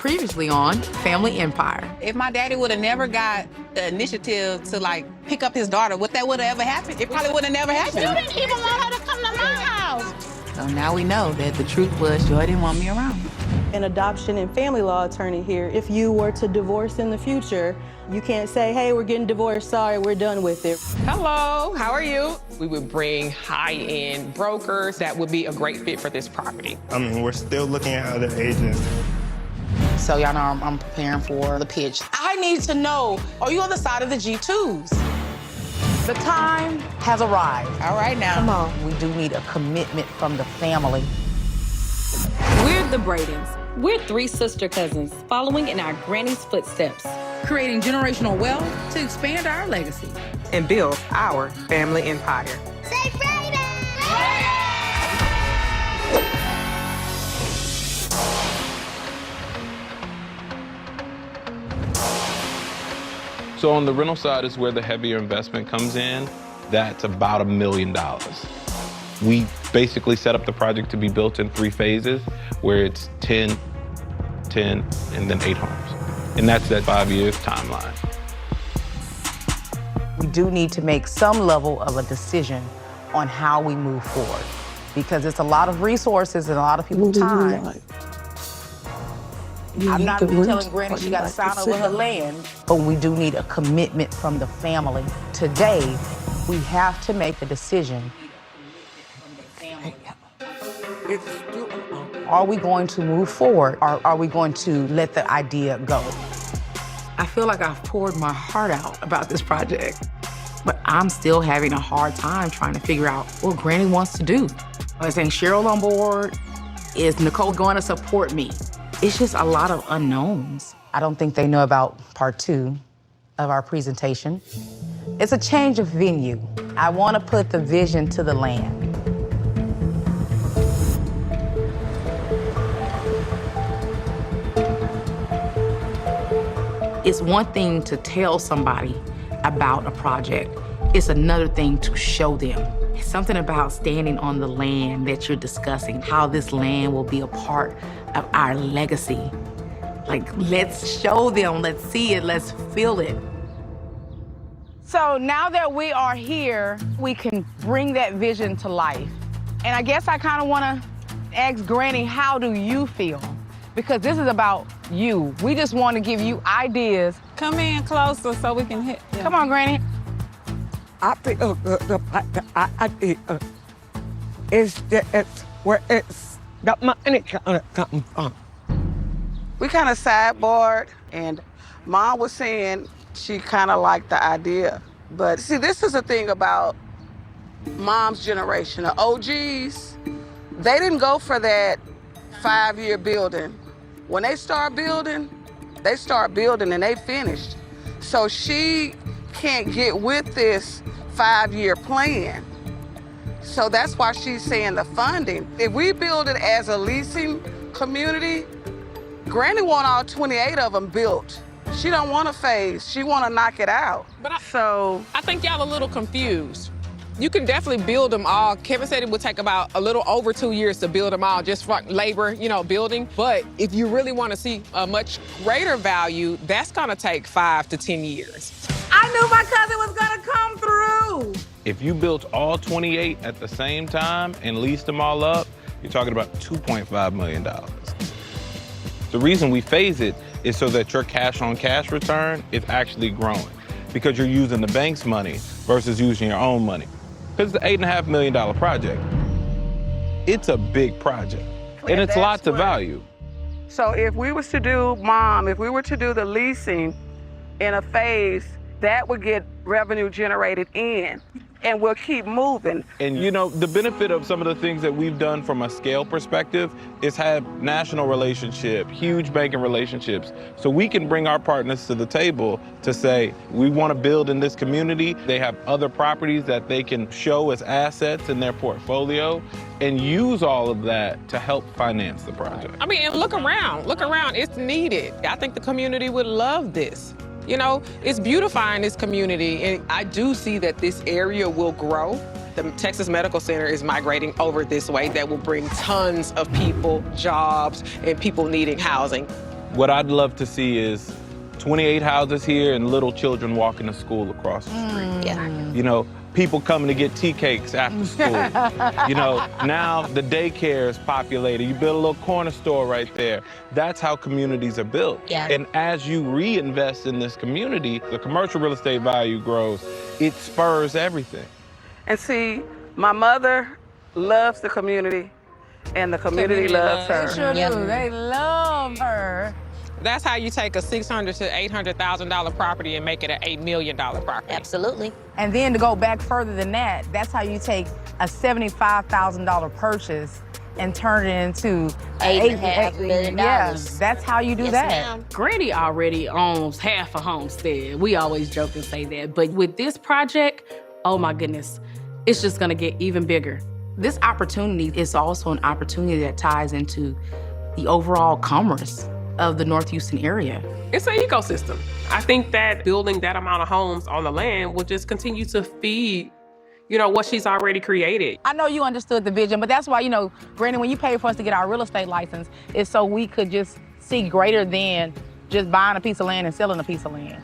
Previously on Family Empire. If my daddy would have never got the initiative to, like, pick up his daughter, would that would have ever happened? It probably would have never happened. You didn't even want her to come to my house. So now we know that the truth was Joy didn't want me around. An adoption and family law attorney here. If you were to divorce in the future, you can't say, hey, we're getting divorced, sorry, we're done with it. Hello, how are you? We would bring high-end brokers that would be a great fit for this property. I mean, we're still looking at other agents. So y'all know I'm preparing for the pitch. I need to know, are you on the side of the G2s? The time has arrived. All right now. Come on. We do need a commitment from the family. We're the Bradens, We're three sister cousins following in our granny's footsteps. creating generational wealth to expand our legacy. and build our family empire. Say Friday! So on the rental side is where the heavier investment comes in. That's about $1 million. We basically set up the project to be built in 3 phases, where it's 10, 10, and then 8 homes. And that's that 5-year timeline. We do need to make some level of a decision on how we move forward, because it's a lot of resources and a lot of people's time. I'm not telling Granny she got to sign over her land. But we do need a commitment from the family. Today, we have to make a decision. Are we going to move forward, or are we going to let the idea go? I feel like I've poured my heart out about this project, but I'm still having a hard time trying to figure out what Granny wants to do. Is Aunt Cheryl on board? Is Nicole going to support me? It's just a lot of unknowns. I don't think they know about part 2 of our presentation. It's a change of venue. I want to put the vision to the land. It's one thing to tell somebody about a project. It's another thing to show them. It's something about standing on the land that you're discussing, how this land will be a part of our legacy. Like, let's show them, let's see it, let's feel it. So now that we are here, we can bring that vision to life. And I guess I kind of want to ask Granny, how do you feel? Because this is about you. We just want to give you ideas. Come in closer so we can hit. Come on, Granny. I feel good about the idea. It's just where it's the money gonna come from. We kind of sideboard, and Mom was saying she kind of liked the idea. But see, this is the thing about Mom's generation, the OGs, they didn't go for that 5-year building. When they start building and they finished. So she can't get with this 5-year plan. So that's why she's saying the funding. If we build it as a leasing community, Granny want all 28 of them built. She don't want a phase. She want to knock it out. But I think y'all a little confused. You can definitely build them all. Kevin said it would take about a little over 2 years to build them all, just for labor, building. But if you really want to see a much greater value, that's gonna take 5 to 10 years. I knew my cousin was gonna come through. If you built all 28 at the same time and leased them all up, you're talking about $2.5 million. The reason we phase it is so that your cash-on-cash return is actually growing, because you're using the bank's money versus using your own money. Because it's an $8.5 million project. It's a big project, and it's lots of value. So if we was to do, Mom, if we were to do the leasing in a phase, that would get revenue generated in, and we'll keep moving. And the benefit of some of the things that we've done from a scale perspective is have national relationship, huge banking relationships. So we can bring our partners to the table to say, we want to build in this community. They have other properties that they can show as assets in their portfolio and use all of that to help finance the project. I mean, and look around, it's needed. I think the community would love this. It's beautifying this community, and I do see that this area will grow. The Texas Medical Center is migrating over this way. That will bring tons of people, jobs, and people needing housing. What I'd love to see is 28 houses here and little children walking to school across the street. Yeah. You know, people coming to get tea cakes after school. You know, now the daycare is populated. You build a little corner store right there. That's how communities are built. Yeah. And as you reinvest in this community, the commercial real estate value grows. It spurs everything. And see, my mother loves the community, and the community loves her. They sure do. They love her. That's how you take a $600,000 to $800,000 property and make it an $8 million property. Absolutely. And then to go back further than that, that's how you take a $75,000 purchase and turn it into $8.5 million. Yes, that's how you do Yes, that. ma'am. Granny already owns half a homestead. We always joke and say that. But with this project, oh my goodness, it's just gonna get even bigger. This opportunity is also an opportunity that ties into the overall commerce of the North Houston area. It's an ecosystem. I think that building that amount of homes on the land will just continue to feed, you know, what she's already created. I know you understood the vision, but that's why, you know, Granny, when you paid for us to get our real estate license, it's so we could just see greater than just buying a piece of land and selling a piece of land.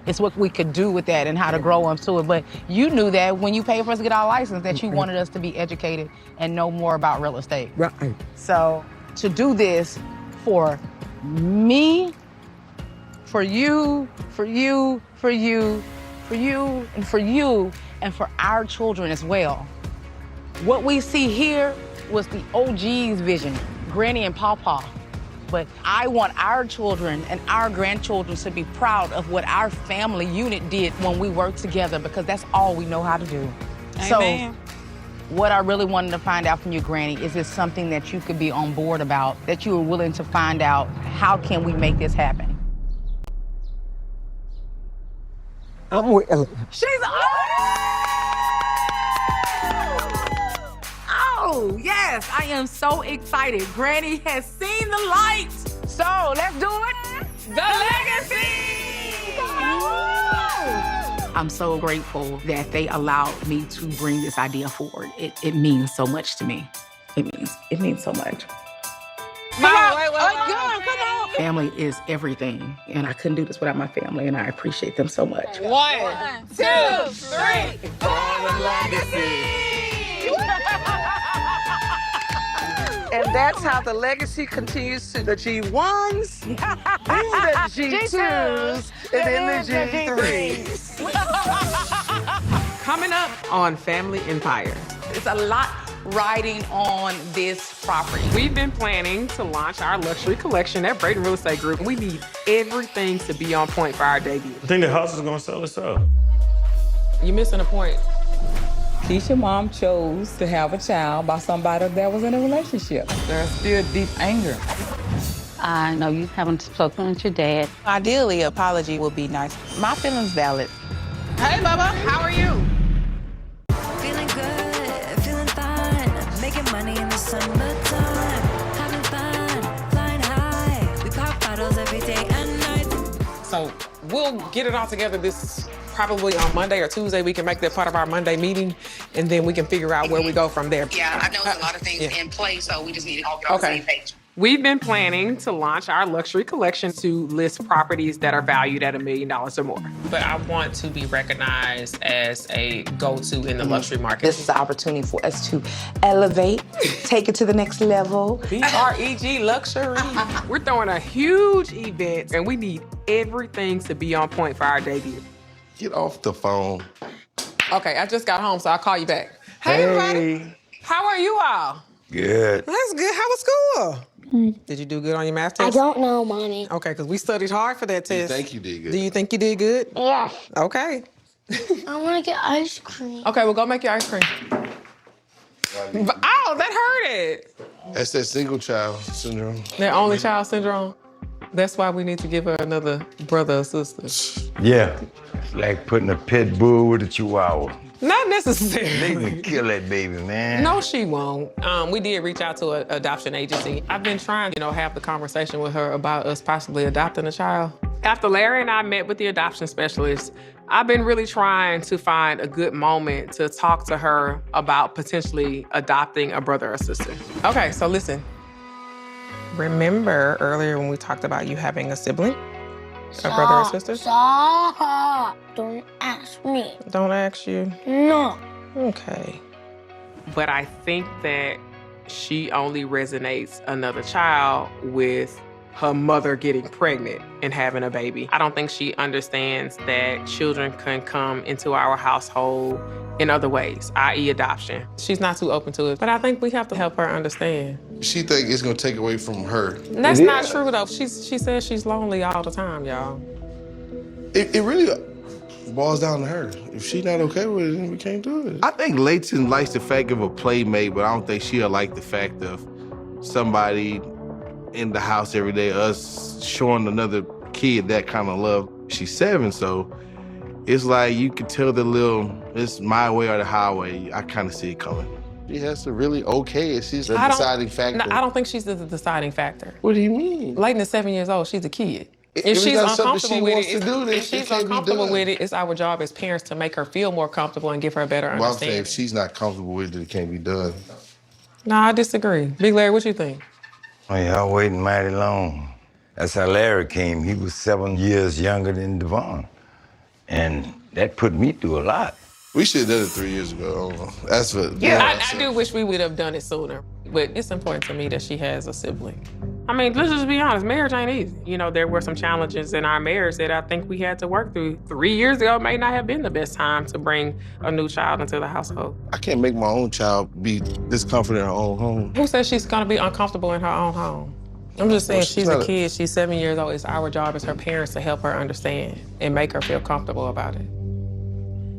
It's what we could do with that and how to grow into it. But you knew that when you paid for us to get our license, that you wanted us to be educated and know more about real estate. Right. So to do this for me, for you, for you, for you, for you, and for you, and for our children as well. What we see here was the OG's vision, Granny and Pawpaw. But I want our children and our grandchildren to be proud of what our family unit did when we worked together, because that's all we know how to do. Amen. So what I really wanted to find out from you, Granny, is this something that you could be on board about, that you were willing to find out, how can we make this happen? I'm willing. She's Oh, yes, I am so excited. Granny has seen the light. So let's do it. The legacy! I'm so grateful that they allowed me to bring this idea forward. It means so much to me. It means so much. Come on. Family is everything, and I couldn't do this without my family, and I appreciate them so much. 1, 2, 3. And that's how the legacy continues to the G1s, then the G2s, and then the G3s. Coming up on Family Empire. It's a lot riding on this property. We've been planning to launch our luxury collection at Brayton Real Estate Group. We need everything to be on point for our debut. I think the house is gonna sell itself. You're missing a point. Keisha's mom chose to have a child by somebody that was in a relationship. There's still deep anger. I know you haven't spoken to your dad. Ideally, apology would be nice. My feelings valid. Hey, Bubba, how are you? Feeling good, feeling fine, making money in the summertime, having fun, flying high. We pop bottles every day and night. So we'll get it all together this probably on Monday or Tuesday. We can make that part of our Monday meeting, and then we can figure out where we go from there. Yeah, I know there's a lot of things in place, so we just need to all get on the same page. We've been planning to launch our luxury collection to list properties that are valued at $1 million or more. But I want to be recognized as a go-to in the luxury market. This is an opportunity for us to elevate, take it to the next level. BREG Luxury. We're throwing a huge event, and we need everything to be on point for our debut. Get off the phone. Okay, I just got home, so I'll call you back. Hey, everybody. How are you all? Good. That's good. How was school? Did you do good on your math test? I don't know, Mommy. Okay, because we studied hard for that You test. think you did good? Do you think you did good? Yeah. Okay. I want to get ice cream. Okay, well, go make your ice cream. Oh, that hurted. That's that single child syndrome. That only child syndrome. That's why we need to give her another brother or sister. Yeah, it's like putting a pit bull with a chihuahua. Not necessarily. They can kill that baby, man. No, she won't. We did reach out to an adoption agency. I've been trying, have the conversation with her about us possibly adopting a child. After Larry and I met with the adoption specialist, I've been really trying to find a good moment to talk to her about potentially adopting a brother or sister. Okay, so listen. Remember earlier when we talked about you having a sibling? A brother or sister? Stop. Don't ask me. Don't ask you? No. Okay. But I think that she only resonates another child with her mother getting pregnant and having a baby. I don't think she understands that children can come into our household in other ways, i.e. adoption. She's not too open to it, but I think we have to help her understand. She think it's gonna take away from her. That's not true though. She says she's lonely all the time, y'all. It really boils down to her. If she not okay with it, then we can't do it. I think Layton likes the fact of a playmate, but I don't think she'll like the fact of somebody in the house every day, us showing another kid that kind of love. She's 7, so it's like you can tell the little, it's my way or the highway. I kind of see it coming. She has to really okay it. She's the deciding factor. No, I don't think she's the deciding factor. What do you mean? Layton is 7 years old. She's a kid. If she's that's something uncomfortable she with wants it, to do, then if she's it can't be uncomfortable done. with it, it's our job as parents to make her feel more comfortable and give her a better Well, I'm saying understanding. if she's not comfortable with it, it can't be done. No, I disagree. Big Larry, what you think? Oh, y'all waiting mighty long. That's how Larry came. He was 7 years younger than Devon. And that put me through a lot. We should have done it 3 years ago. That's what. I do wish we would have done it sooner, but it's important to me that she has a sibling. I mean, let's just be honest, marriage ain't easy. You know, there were some challenges in our marriage that I think we had to work through. 3 years ago may not have been the best time to bring a new child into the household. I can't make my own child be discomforted in her own home. Who says she's gonna be uncomfortable in her own home? I'm just saying Well, she's a kid, she's 7 years old. It's our job as her parents to help her understand and make her feel comfortable about it.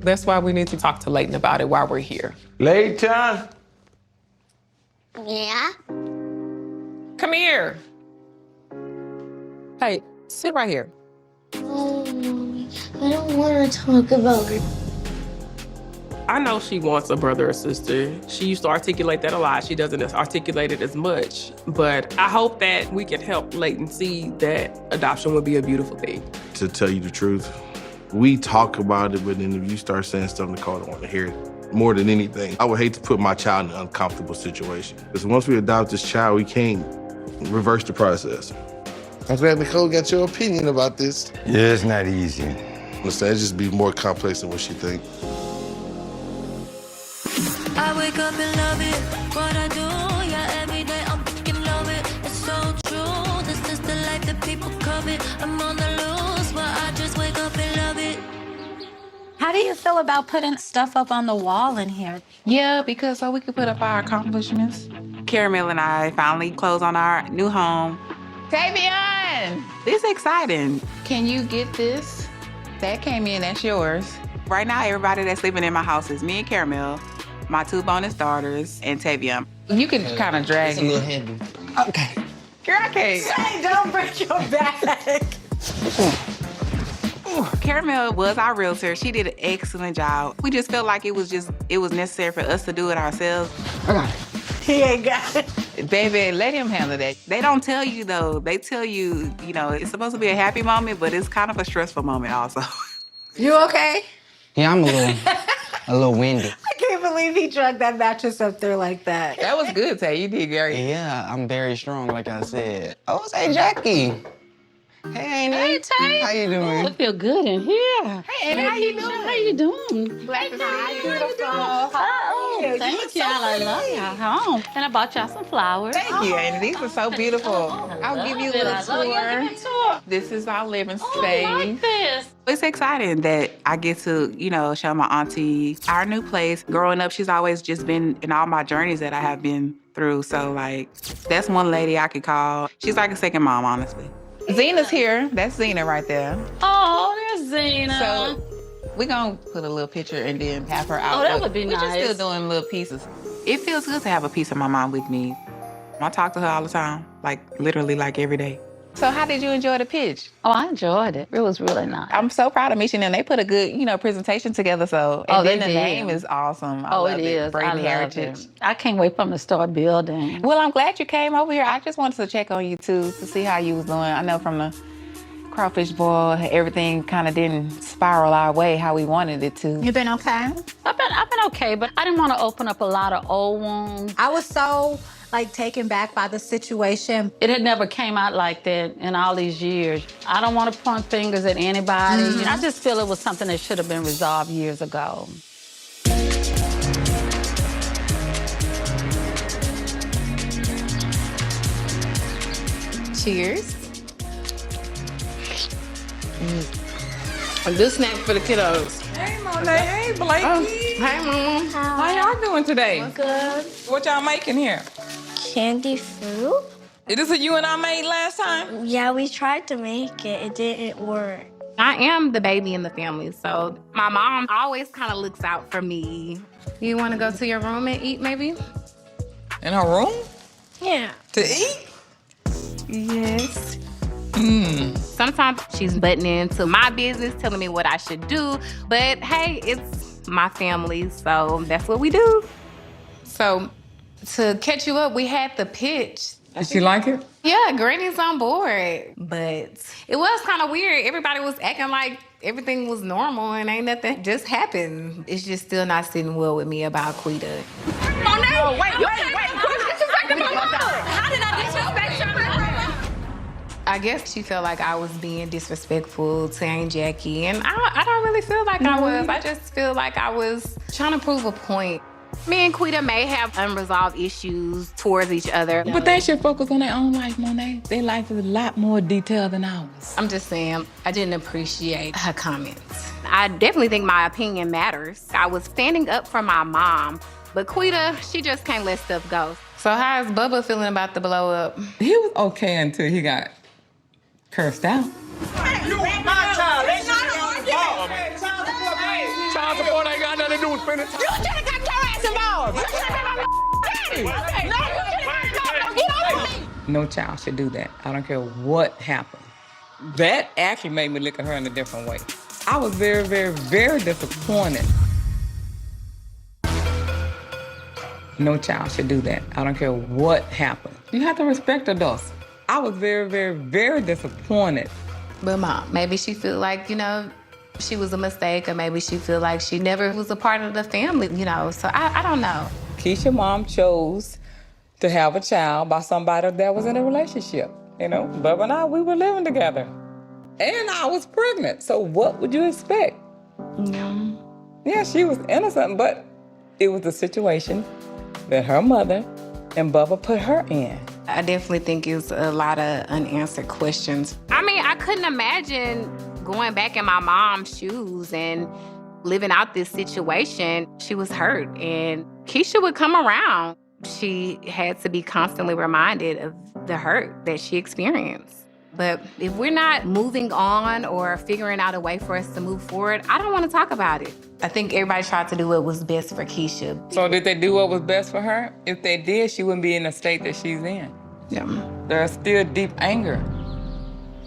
That's why we need to talk to Layton about it while we're here. Layton? Yeah? Come here. Hey, sit right here. Oh, Mommy, I don't want to talk about it. I know she wants a brother or sister. She used to articulate that a lot. She doesn't articulate it as much. But I hope that we can help Layton see that adoption would be a beautiful thing. To tell you the truth, we talk about it, but then if you start saying stuff, Nicole don't want to hear it. More than anything, I would hate to put my child in an uncomfortable situation. Because once we adopt this child, we can't reverse the process. I'm glad Nicole got your opinion about this. Yeah, it's not easy. Listen, it just be more complex than what she think. I wake up and love it. What I do, yeah, every day I'm fucking love it. It's so true. This is the life that people covet. I'm on the loose, but I just wake up and love it. How do you feel about putting stuff up on the wall in here? Yeah, because so we could put up our accomplishments. Caramel and I finally closed on our new home. Tavion! This is exciting. Can you get this? That came in, that's yours. Right now, everybody that's living in my house is me and Caramel, my 2 bonus daughters, and Tavion. You can kind of drag it. handle. Okay. Girl, I can't. Hey, don't break your back. Caramel was our realtor. She did an excellent job. We just felt like it was necessary for us to do it ourselves. He ain't got it. Baby, let him handle that. They don't tell you though. They tell you, it's supposed to be a happy moment, but it's kind of a stressful moment also. You okay? Yeah, I'm a little windy. I can't believe he dragged that mattress up there like that. That was good, Tay. You did great. Yeah, I'm very strong, like I said. Oh, say Jackie. Hey, Annie. Hey, Tay. How you doing? I feel good in here. Hey, Annie, how you doing? How you doing? Glad to see you. Beautiful. Oh, thank y'all. I love y'all home. And I bought y'all some flowers. Thank you, Annie. These are so beautiful. I'll give you a little tour. This is our living space. I like this. It's exciting that I get to, show my auntie our new place. Growing up, she's always just been in all my journeys that I have been through. So, that's one lady I could call. She's like a second mom, honestly. Zena's here. That's Zena right there. Oh, there's Zena. So, we're going to put a little picture and then have her out. Oh, that would be nice. We're just still doing little pieces. It feels good to have a piece of my mom with me. I talk to her all the time, literally every day. So how did you enjoy the pitch? Oh, I enjoyed it. It was really nice. I'm so proud of Mission, and they put a good, presentation together. So, and then the name is awesome. I love it is. Brady I Heritage. love it. I can't wait for them to start building. Well, I'm glad you came over here. I just wanted to check on you too to see how you was doing. I know from the crawfish boil, everything kind of didn't spiral our way how we wanted it to. You been okay? I've been okay, but I didn't want to open up a lot of old wounds. I was so like taken back by the situation. It had never came out like that in all these years. I don't want to point fingers at anybody. I just feel it was something that should have been resolved years ago. Cheers. A good snack for the kiddos. Hey, Monet. Hey, Blakey. Oh, hey, Mom. How y'all doing today? Good. What y'all making here? Candy fruit? Is this what you and I made last time? Yeah, we tried to make it. It didn't work. I am the baby in the family, so my mom always kind of looks out for me. You want to go to your room and eat, maybe? In her room? Yeah. To eat? Yes. Sometimes she's butting into my business, telling me what I should do, but hey, it's my family, so that's what we do. So, to catch you up, we had the pitch. Did she like it? Yeah, Granny's on board, but it was kind of weird. Everybody was acting like everything was normal and ain't nothing just happened. It's just still not sitting well with me about Quita. Monet! Oh, wait. How did I disrespect your mother? I guess she felt like I was being disrespectful to Aunt Jackie, and I don't really feel like I was. I just feel like I was trying to prove a point. Me and Quita may have unresolved issues towards each other. But they should focus on their own life, Monet. Their life is a lot more detailed than ours. I'm just saying, I didn't appreciate her comments. I definitely think my opinion matters. I was standing up for my mom, but Quita, she just can't let stuff go. So how's Bubba feeling about the blow up? He was okay until he got cursed out. You want my child? Child support ain't got nothing to do with spending time. You should have got your ass involved. You should have been my daddy. No, you should have get off of me. No child should do that. I don't care what happened. That actually made me look at her in a different way. I was very, very, very disappointed. No child should do that. I don't care what happened. You have to respect adults. I was very, very, very disappointed. But Mom, maybe she feel like, she was a mistake, or maybe she feel like she never was a part of the family, so I don't know. Keisha's mom chose to have a child by somebody that was in a relationship. Bubba and I, we were living together. And I was pregnant, so what would you expect? Yeah, she was innocent, but it was the situation that her mother and Bubba put her in. I definitely think it's a lot of unanswered questions. I mean, I couldn't imagine going back in my mom's shoes and living out this situation. She was hurt, and Keisha would come around. She had to be constantly reminded of the hurt that she experienced. But if we're not moving on or figuring out a way for us to move forward, I don't want to talk about it. I think everybody tried to do what was best for Keisha. So did they do what was best for her? If they did, she wouldn't be in the state that she's in. Yeah. There's still deep anger.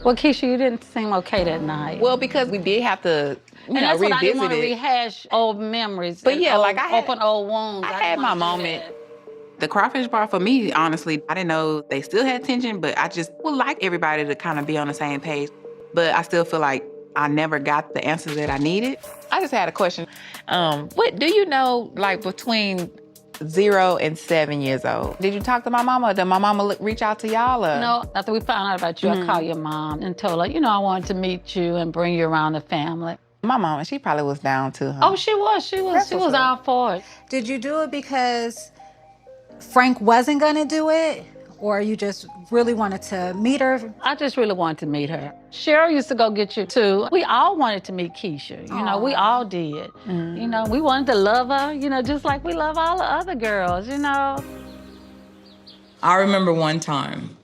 Well, Keisha, you didn't seem okay that night. Well, because we did have to, and that's what I didn't revisit want to it. rehash old memories. But and yeah, old, I had open old wounds. I had my moment. The crawfish bar, for me, honestly, I didn't know they still had tension, but I just would like everybody to kind of be on the same page. But I still feel like I never got the answers that I needed. I just had a question. What do you know, between 0 and 7 years old? Did you talk to my mama, or did my mama reach out to y'all? Or? No, after we found out about you, I called your mom and told her, I wanted to meet you and bring you around the family. My mama, she probably was down too, huh? Oh, she was all for it. Did you do it because Frank wasn't gonna do it? Or you just really wanted to meet her? I just really wanted to meet her. Cheryl used to go get you too. We all wanted to meet Keisha. We all did. We wanted to love her, just like we love all the other girls, I remember one time,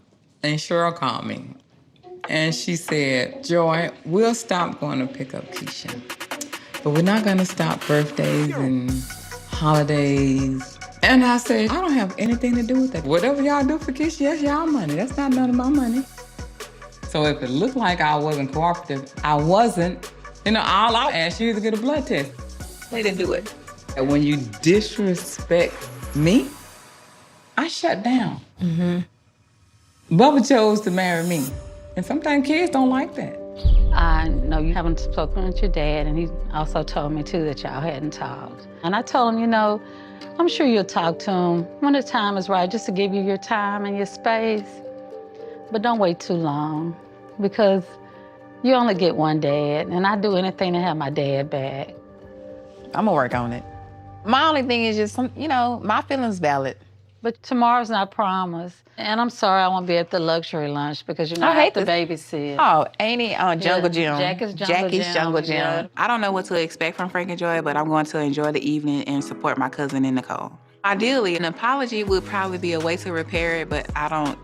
and Cheryl called me, and she said, Joy, we'll stop going to pick up Keisha, but we're not gonna stop birthdays and holidays. And I said, I don't have anything to do with that. Whatever y'all do for Keisha, that's y'all money. That's not none of my money. So if it looked like I wasn't cooperative, I wasn't. All I asked you to get a blood test. They didn't do it. And when you disrespect me, I shut down. Bubba chose to marry me. And sometimes kids don't like that. I know you haven't spoken with your dad, and he also told me too that y'all hadn't talked. And I told him, I'm sure you'll talk to him when the time is right, just to give you your time and your space. But don't wait too long, because you only get one dad, and I'd do anything to have my dad back. I'm gonna work on it. My only thing is just, my feelings valid. But tomorrow's not promised. And I'm sorry I won't be at the luxury lunch because, I I hate have to this. babysit. Oh, ain't it on Jungle Gym? Jackie's Jungle Gym. Yeah. I don't know what to expect from Frank and Joy, but I'm going to enjoy the evening and support my cousin and Nicole. Ideally, an apology would probably be a way to repair it, but I don't.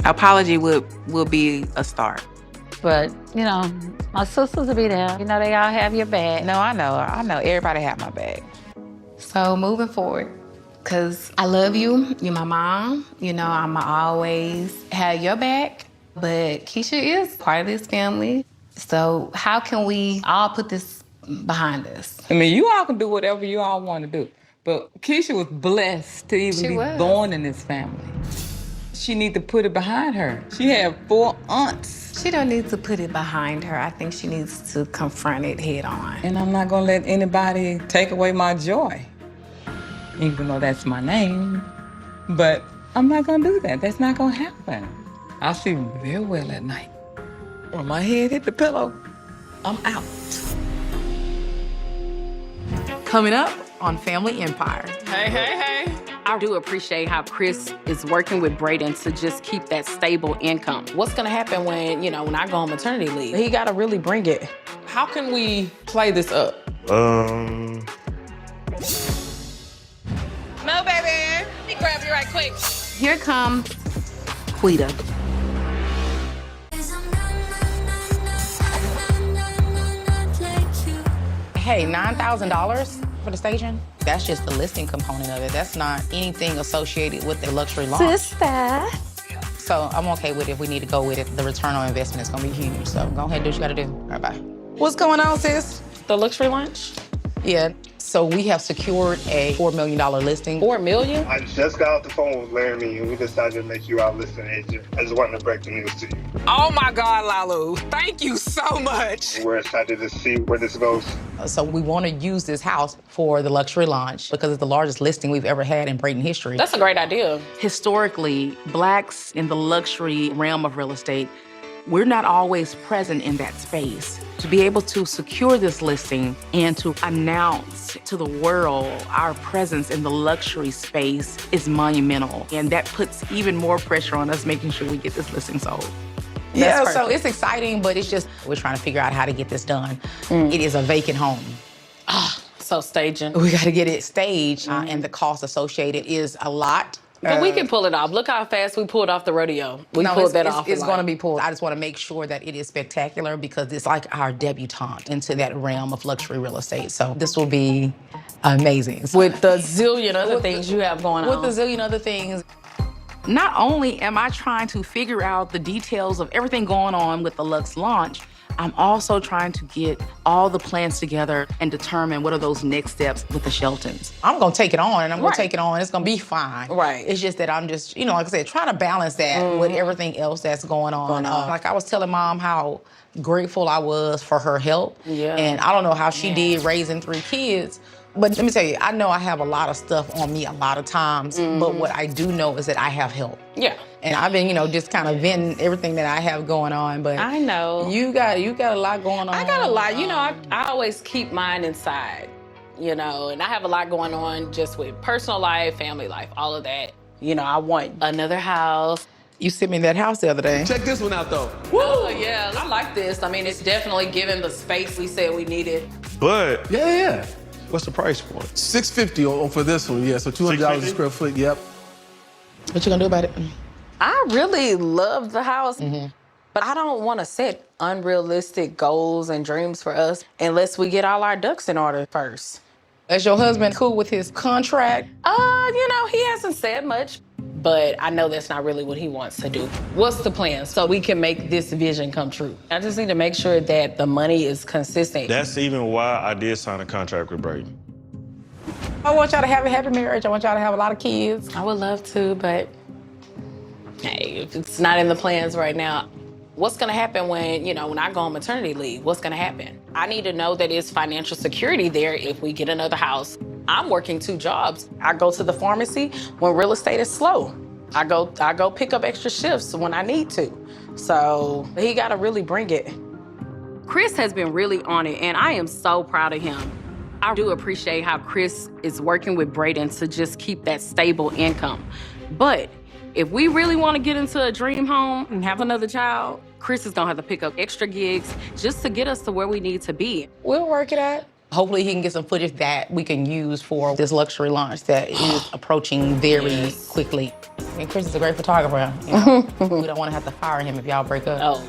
Apology will be a start. But, my sisters will be there. They all have your back. No, I know. Everybody have my back. So moving forward, because I love you, you're my mom, I'ma always have your back, but Keisha is part of this family. So how can we all put this behind us? I mean, you all can do whatever you all want to do, but Keisha was blessed to even be born in this family. She need to put it behind her. She had 4 aunts. She don't need to put it behind her. I think she needs to confront it head on. And I'm not gonna let anybody take away my joy, even though that's my name. But I'm not gonna do that. That's not gonna happen. I sleep very well at night. When my head hit the pillow, I'm out. Coming up on Family Empire. Hey. I do appreciate how Chris is working with Brayden to just keep that stable income. What's gonna happen when I go on maternity leave? He gotta really bring it. How can we play this up? No, baby. Let me grab you right quick. Here comes Quita. Hey, $9,000 for the staging? That's just the listing component of it. That's not anything associated with the luxury launch. Sister. So I'm okay with it if we need to go with it. The return on investment is gonna be huge. So go ahead and do what you gotta do. All right, bye. What's going on, sis? The luxury lunch? Yeah, so we have secured a $4 million listing. $4 million? I just got off the phone with Laramie and we decided to make you our listing agent. I just wanted to break the news to you. Oh my God, Lalu. Thank you so much. We're excited to see where this goes. So we want to use this house for the luxury launch because it's the largest listing we've ever had in Brayden history. That's a great idea. Historically, Blacks in the luxury realm of real estate, we're not always present in that space. To be able to secure this listing and to announce to the world our presence in the luxury space is monumental. And that puts even more pressure on us making sure we get this listing sold. Yeah, so it's exciting, but it's just, we're trying to figure out how to get this done. It is a vacant home. So staging. We gotta get it staged, and the cost associated is a lot. But we can pull it off. Look how fast we pulled off the rodeo. We pulled that off. It's gonna be pulled. I just wanna make sure that it is spectacular because it's like our debutante into that realm of luxury real estate. So this will be amazing. With the zillion other things you have going on. With the zillion other things. Not only am I trying to figure out the details of everything going on with the Luxe launch, I'm also trying to get all the plans together and determine what are those next steps with the Sheltons. I'm gonna take it on, and I'm gonna take it on. It's gonna be fine. Right. It's just that I'm just, like I said, trying to balance that with everything else that's going on. Like I was telling Mom how grateful I was for her help. Yeah. And I don't know how she did raising 3 kids. But let me tell you, I know I have a lot of stuff on me a lot of times, but what I do know is that I have help. Yeah. And I've been, just kind of venting everything that I have going on, but I know. You got a lot going on. I got a lot. I always keep mine inside, and I have a lot going on just with personal life, family life, all of that. I want another house. You sent me that house the other day. Check this one out, though. Oh, yeah, I like this. I mean, it's definitely given the space we said we needed. But Yeah. what's the price point? $650 for this one, yeah. So $200 a square foot, yep. What you gonna do about it? I really love the house, but I don't want to set unrealistic goals and dreams for us unless we get all our ducks in order first. Is your husband cool with his contract? He hasn't said much, but I know that's not really what he wants to do. What's the plan so we can make this vision come true? I just need to make sure that the money is consistent. That's even why I did sign a contract with Brayden. I want y'all to have a happy marriage. I want y'all to have a lot of kids. I would love to, but hey, if it's not in the plans right now, what's gonna happen when I go on maternity leave? What's gonna happen? I need to know that it's financial security there if we get another house. I'm working 2 jobs. I go to the pharmacy when real estate is slow. I go pick up extra shifts when I need to. So he gotta really bring it. Chris has been really on it, and I am so proud of him. I do appreciate how Chris is working with Braden to just keep that stable income. But if we really want to get into a dream home and have another child, Chris is gonna have to pick up extra gigs just to get us to where we need to be. We'll work it out. Hopefully he can get some footage that we can use for this luxury launch that is approaching very quickly. And Chris is a great photographer. You know? We don't want to have to fire him if y'all break up. Oh.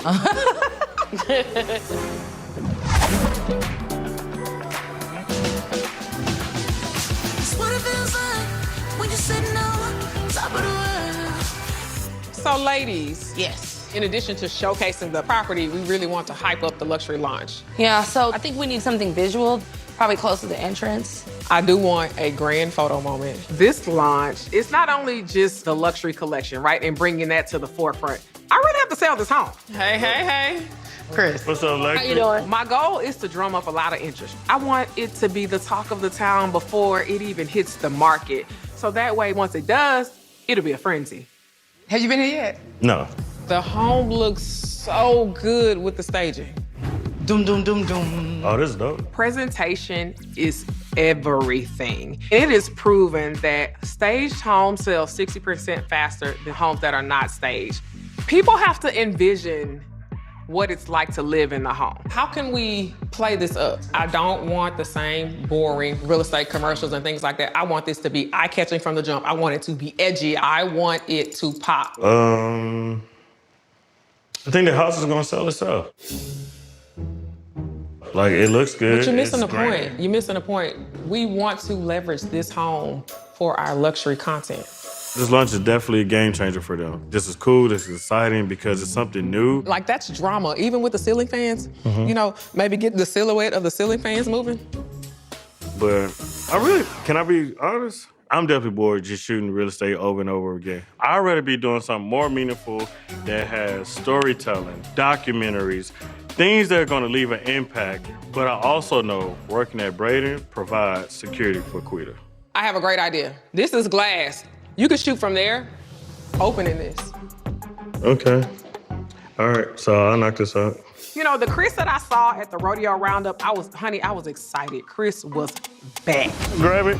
So ladies. Yes. In addition to showcasing the property, we really want to hype up the luxury launch. Yeah, so I think we need something visual, probably close to the entrance. I do want a grand photo moment. This launch is not only just the luxury collection, right? And bringing that to the forefront. I really have to sell this home. Hey, hey, hey. Chris. What's up, Lexi? How you doing? My goal is to drum up a lot of interest. I want it to be the talk of the town before it even hits the market. So that way, once it does, it'll be a frenzy. Have you been here yet? No. The home looks so good with the staging. Doom, doom, doom, doom. Oh, this is dope. Presentation is everything. It is proven that staged homes sell 60% faster than homes that are not staged. People have to envision what it's like to live in the home. How can we play this up? I don't want the same boring real estate commercials and things like that. I want this to be eye-catching from the jump. I want it to be edgy. I want it to pop. I think the house is gonna sell itself. Like, it looks good. But you're missing it's the grand. point. You're missing the point. We want to leverage this home for our luxury content. This lunch is definitely a game changer for them. This is cool, this is exciting because it's something new. Like, that's drama, even with the ceiling fans. You know, maybe get the silhouette of the ceiling fans moving. But can I be honest? I'm definitely bored just shooting real estate over and over again. I'd rather be doing something more meaningful that has storytelling, documentaries, things that are gonna leave an impact. But I also know working at Braden provides security for Quita. I have a great idea. This is glass. You can shoot from there, opening this. Okay. All right, so I'll knock this out. You know, the Chris that I saw at the rodeo roundup, I was excited. Chris was back. Grab it.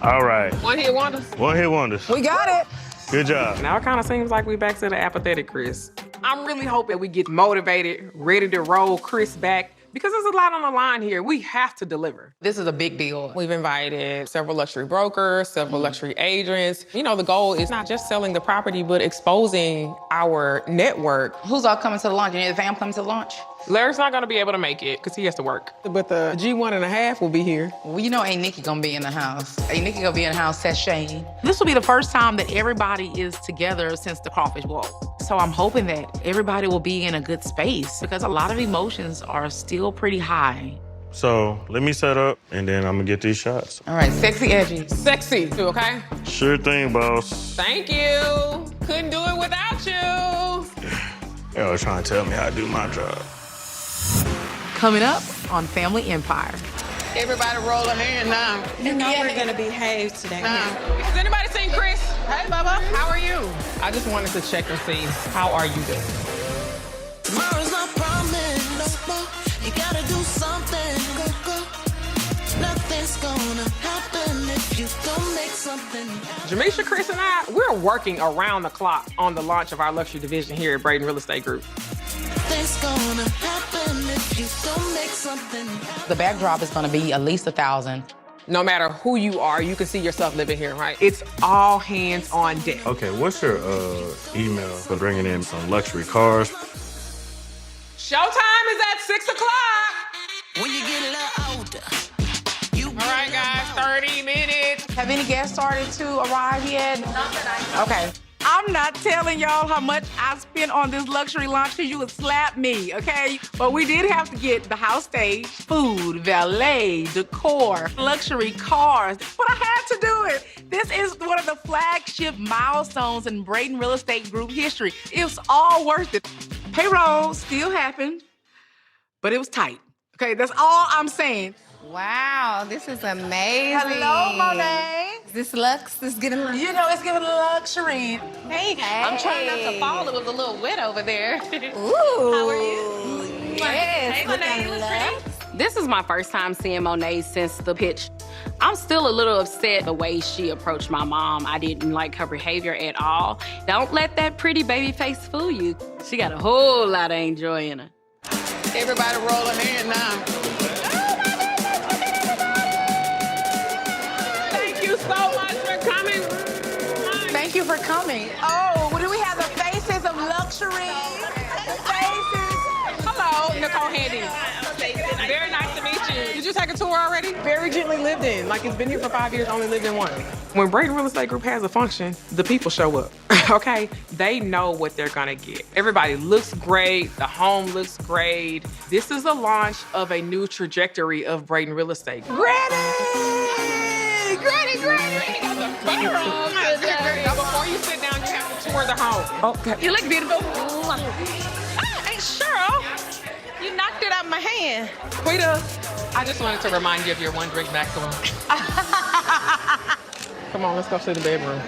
All right. One hit wonders. One hit wonders. We got it. Good job. Now it kind of seems like we back to the apathetic Chris. I'm really hoping we get motivated, ready to roll Chris back, because there's a lot on the line here. We have to deliver. This is a big deal. We've invited several luxury brokers, several luxury agents. You know, the goal is not just selling the property, but exposing our network. Who's all coming to the launch? Any of the fam coming to the launch? Larry's not gonna be able to make it because he has to work. But the G1.5 will be here. Well, you know Ain't Nikki gonna be in the house. Ain't Nikki gonna be in the house sashaying. This will be the first time that everybody is together since the Crawfish Bowl. So I'm hoping that everybody will be in a good space because a lot of emotions are still pretty high. So let me set up and then I'm gonna get these shots. All right, sexy edgy. Sexy, okay? Sure thing, boss. Thank you. Couldn't do it without you. Y'all was trying to tell me how to do my job. Coming up on Family Empire. Everybody roll a hand now. You know we're gonna behave today. Has anybody seen Chris? Hey, Bubba, how are you? I just wanted to check and see, how are you doing? Tomorrow's not promised. No, you gotta do something. Go. Nothing's gonna happen if you don't make something happen. Jamisha, Chris, and I, we're working around the clock on the launch of our luxury division here at Braden Real Estate Group. Nothing's gonna happen if you don't make something happen. The backdrop is gonna be at least 1,000. No matter who you are, you can see yourself living here, right? It's all hands on deck. Okay, what's your email for bringing in some luxury cars? Showtime is at 6 o'clock. When you get a little older. All right, guys, 30 minutes. Have any guests started to arrive yet? Not that I know. Okay. I'm not telling y'all how much I spent on this luxury launch because you would slap me, okay? But we did have to get the house stage, food, valet, decor, luxury cars. But I had to do it. This is one of the flagship milestones in Braden Real Estate Group history. It was all worth it. Payroll still happened, but it was tight. Okay, that's all I'm saying. Wow, this is amazing. Hello, Monet. Is this luxe? This is getting You know, it's giving luxury. Hey, I'm trying not to fall. It was a little wet over there. Ooh. How are you? Yes. Hey, Monet, you look pretty. This is my first time seeing Monet since the pitch. I'm still a little upset the way she approached my mom. I didn't like her behavior at all. Don't let that pretty baby face fool you. She got a whole lot of joy in her. Everybody rolling in now. Thank you so much for coming. Thank you for coming. Oh, well, do we have the faces of luxury? The faces. Hello, Nicole Handy. Very nice to meet you. Did you take a tour already? Very gently lived in. Like it's been here for 5 years, only lived in one. When Braden Real Estate Group has a function, the people show up, okay? They know what they're gonna get. Everybody looks great, the home looks great. This is a launch of a new trajectory of Braden Real Estate. Granny! Granny! Now, before you sit down, you have to tour the home. Okay. You look beautiful. Hey, Cheryl, you knocked it out of my hand. Quita, I just wanted to remind you of your one drink maximum. Come on, let's go to the bedroom.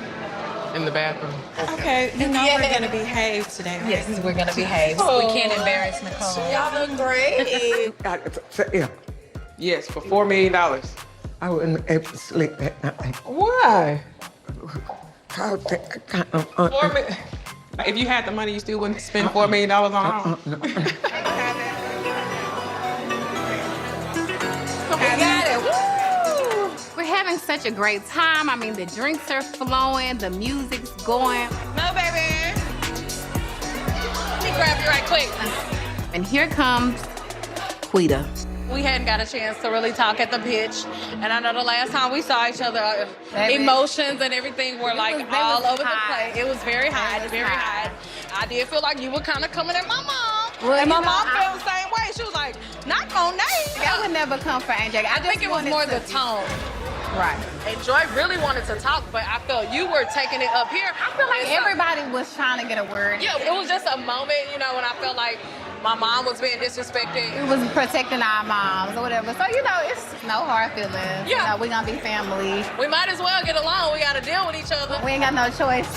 In the bathroom. Okay, you know we're gonna behave today. Right? Yes, we're gonna behave. Oh. We can't embarrass Nicole. Y'all look great. Yeah, Yes, for $4 million. I wouldn't able to sleep that night. Why? $4 If you had the money, you still wouldn't spend $4 million on a home. We got it. Woo! We're having such a great time. I mean, the drinks are flowing, the music's going. No, baby. Let me grab you right quick. And here comes Quita. We hadn't got a chance to really talk at the pitch. And I know the last time we saw each other, Baby. emotions and everything were like all over the place. It was very hot, was very hot. hot. I did feel like you were kind of coming at my mom. Well, and my you know, mom felt the same way. She was like, not Monet. I would never come for Angel. I think it was more the tone. Right. And Joy really wanted to talk, but I felt you were taking it up here. I feel like everybody was trying to get a word. Yeah, it was just a moment, you know, when I felt like my mom was being disrespected. We was protecting our moms or whatever. So, you know, it's no hard feelings. Yeah. You know, we're going to be family. We might as well get along. We got to deal with each other. We ain't got no choice.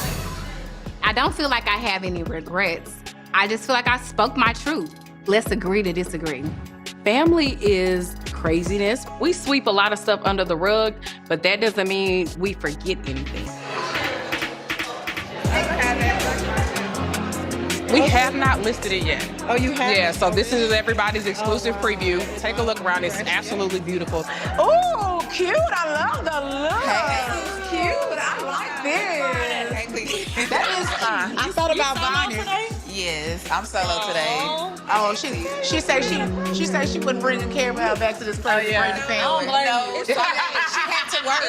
I don't feel like I have any regrets. I just feel like I spoke my truth. Let's agree to disagree. Family is craziness. We sweep a lot of stuff under the rug, but that doesn't mean we forget anything. We have not listed it yet. Oh, you have? Yeah, so this is everybody's exclusive preview. Take a look around. It's absolutely beautiful. Oh, cute. I love the look. Cute. I like this. That is, I thought about buying it. Yes, I'm solo today. Oh, she said she wouldn't bring a caramel back to this place to bring the family. No, she had to work.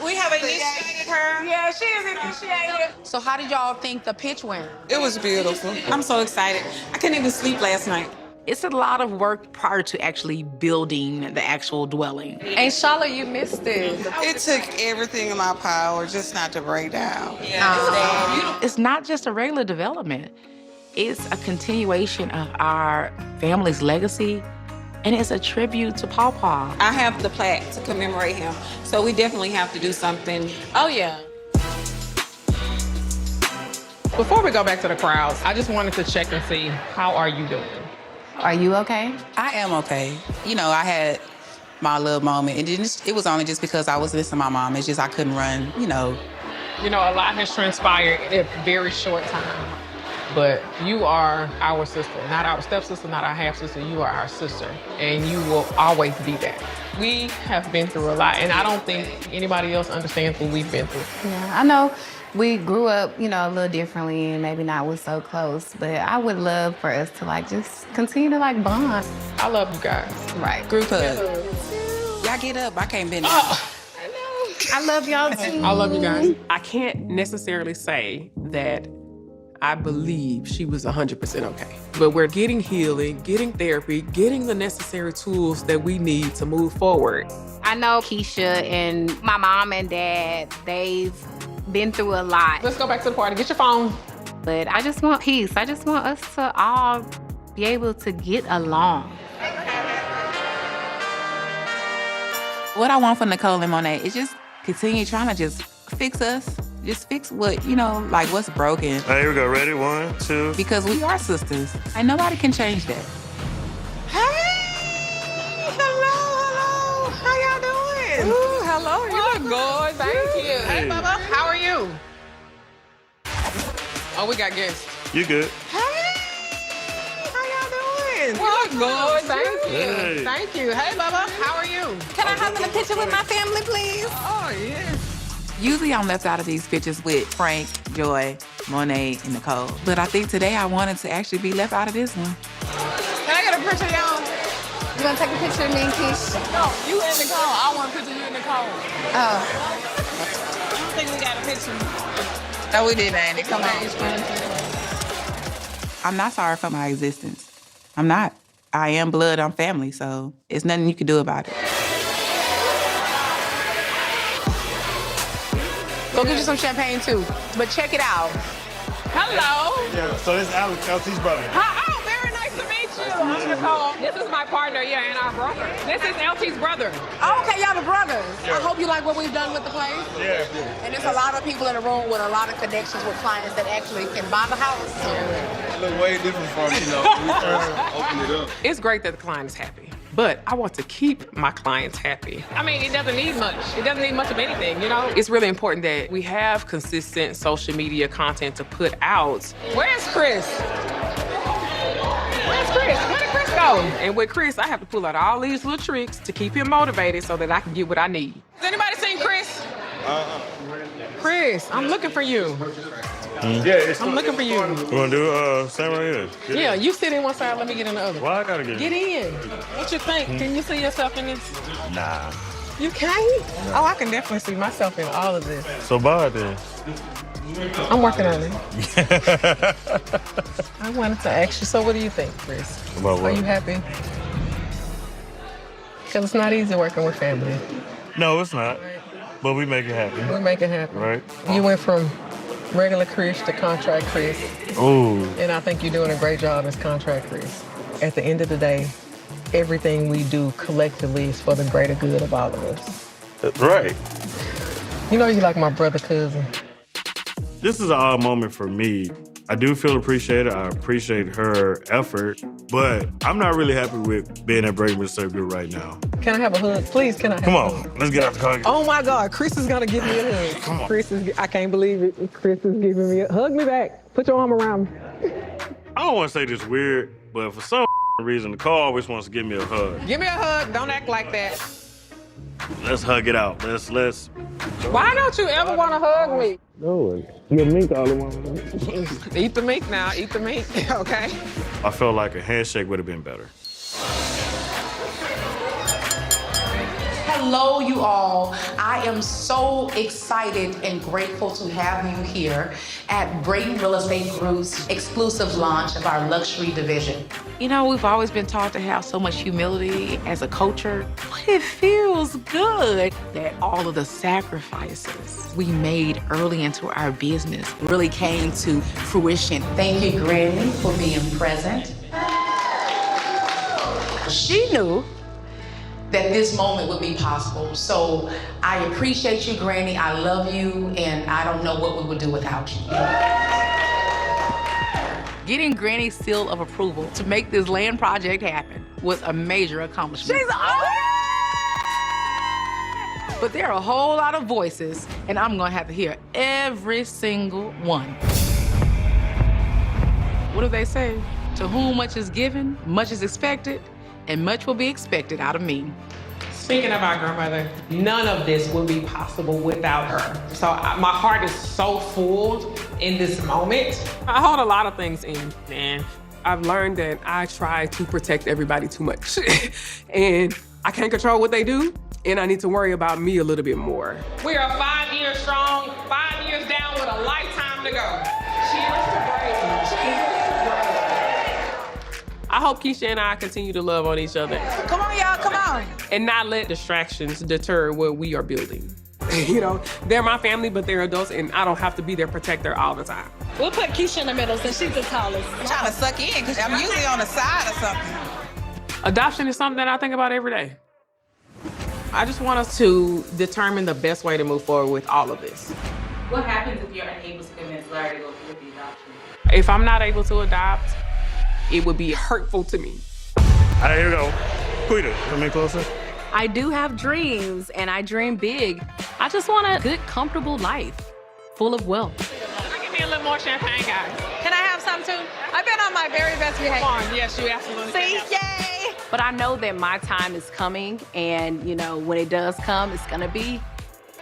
We have initiated her. Yeah, she is initiated. So how did y'all think the pitch went? It was beautiful. I'm so excited. I couldn't even sleep last night. It's a lot of work prior to actually building the actual dwelling. And Charlotte, you missed it. It took everything in my power just not to break down. It's not just a regular development. It's a continuation of our family's legacy, and it's a tribute to Pawpaw. I have the plaque to commemorate him, so we definitely have to do something. Oh, yeah. Before we go back to the crowds, I just wanted to check and see, how are you doing? Are you okay? I am okay. You know, I had my little moment. It was only just because I was listening to my mom. It's just I couldn't run, you know. You know, a lot has transpired in a very short time. But you are our sister, not our stepsister, not our half-sister. You are our sister, and you will always be that. We have been through a lot, and I don't think anybody else understands what we've been through. Yeah, I know we grew up, you know, a little differently and maybe not was so close, but I would love for us to like just continue to like bond. I love you guys. Right. Group hug. Y'all get up. I can't bend down. I love y'all too. I love you guys. I can't necessarily say that I believe she was 100% okay. But we're getting healing, getting therapy, getting the necessary tools that we need to move forward. I know Keisha and my mom and dad, they've been through a lot. Let's go back to the party. Get your phone. But I just want peace. I just want us to all be able to get along. What I want from Nicole and Monet is just continue trying to just fix us. Just fix what, like what's broken. All right, here we go. Ready? 1, 2. Because we are sisters. And nobody can change that. Hey! Hello! How y'all doing? Ooh, hello. You look good. Thank you. Hey, Bubba. How are you? Oh, we got guests. You good? How y'all doing? Well, good. Thank you. Hey. Thank you. Hey, Bubba. How are you? Can I hop in a picture with my family, please? Oh, yes. Usually I'm left out of these pictures with Frank, Joy, Monet, and Nicole. But I think today I wanted to actually be left out of this one. Can I get a picture, y'all? You want to take a picture of me and Keish? No, you and Nicole. I want a picture of you and Nicole. Oh. I don't think we got a picture. No, we didn't, Andy. Come on. I'm not sorry for my existence. I'm not. I am blood, I'm family, so it's nothing you can do about it. Go get you some champagne too. But check it out. Hello. Yeah, so this is Alex, LT's brother. Oh, very nice to meet you. I'm Nicole. This is my partner, and our brother. This is LT's brother. Oh, okay, y'all the brothers. Yeah. I hope you like what we've done with the place. Yeah. And there's a lot of people in the room with a lot of connections with clients that actually can buy the house. It look way different from, open it up. It's great that the client is happy, but I want to keep my clients happy. I mean, it doesn't need much. It doesn't need much of anything, It's really important that we have consistent social media content to put out. Where's Chris? Where's Chris? Where did Chris go? And with Chris, I have to pull out all these little tricks to keep him motivated so that I can get what I need. Has anybody seen Chris? Chris, I'm looking for you. Yeah, I'm looking for you. You want to do Sam right here? Get Yeah, in. you sit in one side, let me get in the other. Why I gotta get Get in. What you think? Can you see yourself in this? Nah. You can't? Oh, I can definitely see myself in all of this. So buy it then. I'm working on it. I wanted to ask you, so what do you think, Chris? About what? Are you happy? Because it's not easy working with family. No, it's not. But we make it happen. We make it happen. Right? You went from regular Chris to contract Chris. Ooh. And I think you're doing a great job as contract Chris. At the end of the day, everything we do collectively is for the greater good of all of us. Right. You like my brother cousin. This is an odd moment for me. I do feel appreciated. I appreciate her effort, but I'm not really happy with being at Bradenton Circuit right now. Can I have a hug? Please, can I have Come a on, hug? let's get out the car. Oh my God, Chris is gonna give me a hug. Come on. I can't believe it. Chris is giving me a hug. Me back. Put your arm around me. I don't want to say this weird, but for some reason, Nicole always wants to give me a hug. Give me a hug. Don't act like that. Let's hug it out. Let's. Why don't you ever want to hug me? No, you mink all the way. Eat the meat now. Eat the meat. Okay. I felt like a handshake would have been better. Hello, you all. I am so excited and grateful to have you here at Bradenton Real Estate Group's exclusive launch of our luxury division. We've always been taught to have so much humility as a culture, but it feels good that all of the sacrifices we made early into our business really came to fruition. Thank you, Granny, for being present. She knew that this moment would be possible. So I appreciate you, Granny. I love you, and I don't know what we would do without you. Getting Granny's seal of approval to make this land project happen was a major accomplishment. She's But there are a whole lot of voices, and I'm gonna have to hear every single one. What do they say? To whom much is given, much is expected, and much will be expected out of me. Speaking of our grandmother, none of this would be possible without her. So my heart is so full in this moment. I hold a lot of things in, and I've learned that I try to protect everybody too much. And I can't control what they do, and I need to worry about me a little bit more. We are 5 years strong, 5 years down with a lifetime to go. Cheers to Bradenton. Cheers to Bradenton. I hope Keisha and I continue to love on each other. Come on, y'all, come on. And not let distractions deter what we are building. They're my family, but they're adults, and I don't have to be their protector all the time. We'll put Keisha in the middle since she's the tallest. I'm trying to suck in because I'm usually on the side or something. Adoption is something that I think about every day. I just want us to determine the best way to move forward with all of this. What happens if you're unable to convince Larry to go through with the adoption? If I'm not able to adopt, it would be hurtful to me. All right, here we go. Quita, come in closer. I do have dreams, and I dream big. I just want a good, comfortable life, full of wealth. Give me a little more champagne, guys. Can I have some too? I've been on my very best behavior. Come on, yes, you absolutely See, can. yay! But I know that my time is coming, and when it does come, it's gonna be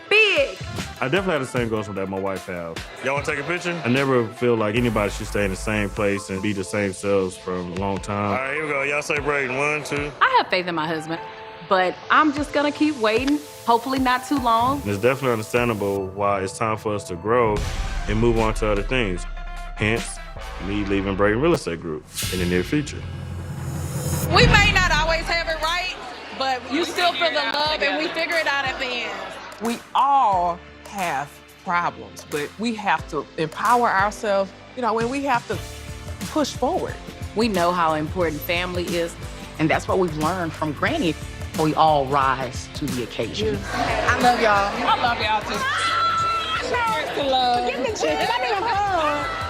big. I definitely have the same goals that my wife have. Y'all want to take a picture? I never feel like anybody should stay in the same place and be the same selves for a long time. All right, here we go. Y'all celebrating. 1, 2. I have faith in my husband, but I'm just gonna keep waiting, hopefully not too long. And it's definitely understandable why it's time for us to grow and move on to other things. Hence, me leaving Braden Real Estate Group in the near future. We may not always have it right, but you still feel the love and we figure it out at the end. We all have problems, but we have to empower ourselves, and we have to push forward. We know how important family is, and that's what we've learned from Granny. We all rise to the occasion. I love y'all. I love y'all too. Cheers to love. Give me cheers. I need a hug.